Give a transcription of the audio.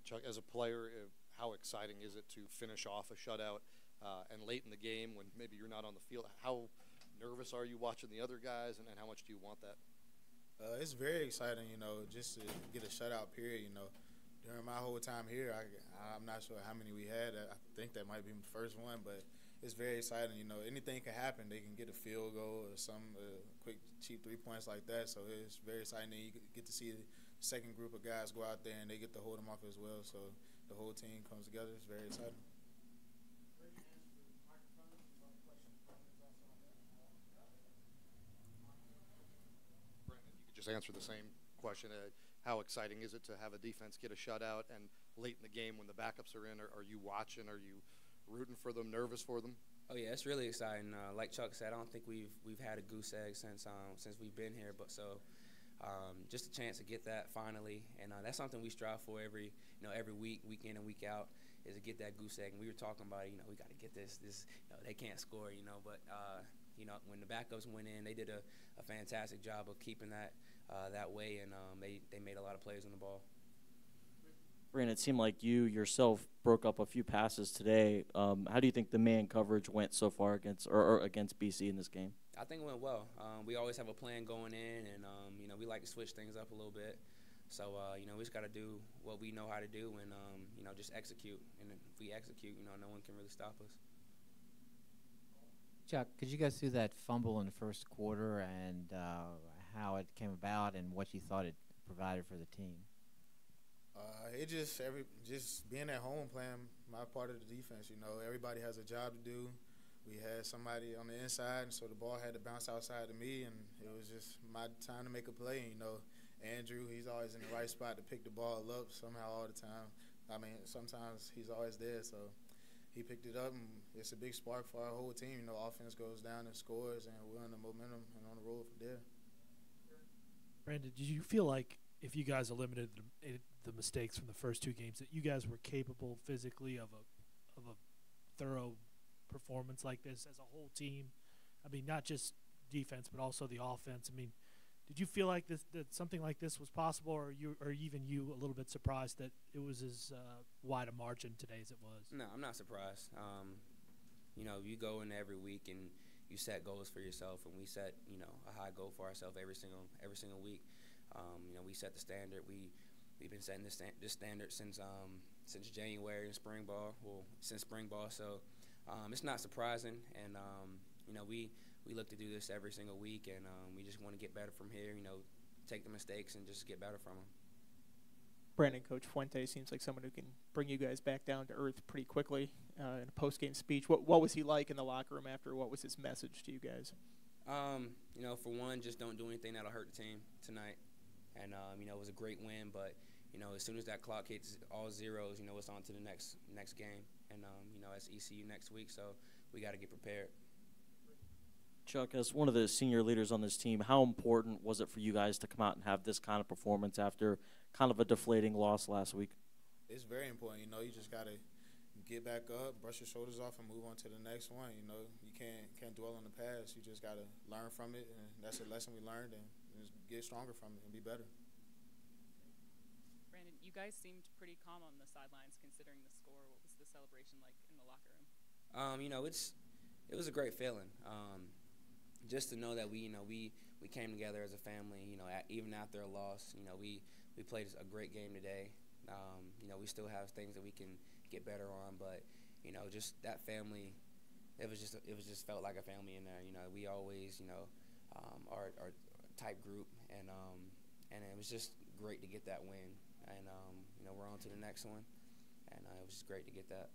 Chuck, as a player, how exciting is it to finish off a shutout and late in the game when maybe you're not on the field? How nervous are you watching the other guys, and how much do you want that? It's very exciting, just to get a shutout period. During my whole time here, I'm not sure how many we had. I think that might be the first one, but it's very exciting. Anything can happen. They can get a field goal or some quick, cheap 3 points like that. So it's very exciting. And you get to see the second group of guys go out there and they get to hold them off as well. So the whole team comes together. It's very exciting. Brandon, if you could just answer the same question. How exciting is it to have a defense get a shutout and late in the game when the backups are in? Are you watching? Are you rooting for them, nervous for them? Oh yeah, it's really exciting. Like Chuck said, I don't think we've had a goose egg since we've been here. But just a chance to get that finally, and that's something we strive for every week, week in and week out, is to get that goose egg. And we were talking about we got to get this. They can't score, but when the backups went in, they did a fantastic job of keeping that way, and they made a lot of plays on the ball. Brandon, it seemed like you yourself broke up a few passes today. How do you think the man coverage went so far against BC in this game? I think it went well. We always have a plan going in, and we like to switch things up a little bit. So we just got to do what we know how to do, and just execute. And if we execute, no one can really stop us. Chuck, could you go through that fumble in the first quarter and how it came about and what you thought it provided for the team? It just being at home playing my part of the defense. Everybody has a job to do. We had somebody on the inside, so the ball had to bounce outside to me, and it was just my time to make a play. Andrew, he's always in the right spot to pick the ball up somehow all the time. I mean, sometimes he's always there, so he picked it up, and it's a big spark for our whole team. Offense goes down and scores, and we're on the momentum and on the road from there. Brandon, did you feel like if you guys eliminated the mistakes from the first two games, that you guys were capable physically of a thorough performance like this as a whole team? I mean, not just defense, but also the offense. I mean, did you feel like that something like this was possible, or even you a little bit surprised that it was as wide a margin today as it was? No, I'm not surprised. You go in every week and you set goals for yourself, and we set a high goal for ourselves every single week. We set the standard. We've been setting this standard since January in spring ball. Well, since spring ball, so it's not surprising. And we look to do this every single week, and we just want to get better from here. Take the mistakes and just get better from them. Brandon, Coach Fuente seems like someone who can bring you guys back down to earth pretty quickly in a post-game speech. What was he like in the locker room after? What was his message to you guys? For one, just don't do anything that'll hurt the team tonight. And, it was a great win, but, as soon as that clock hits all zeros, it's on to the next game. And, it's ECU next week, so we got to get prepared. Chuck, as one of the senior leaders on this team, how important was it for you guys to come out and have this kind of performance after kind of a deflating loss last week? It's very important. You just got to get back up, brush your shoulders off, and move on to the next one. You can't dwell on the past. You just got to learn from it, and that's a lesson we learned, and just get stronger from it and be better. Brandon, you guys seemed pretty calm on the sidelines considering the score. What was the celebration like in the locker room? It was a great feeling. Just to know that we came together as a family. Even after a loss, we played a great game today. We still have things that we can get better on, but just that family. It was just felt like a family in there. We always are type group, and it was just great to get that win, and we're on to the next one, and it was just great to get that.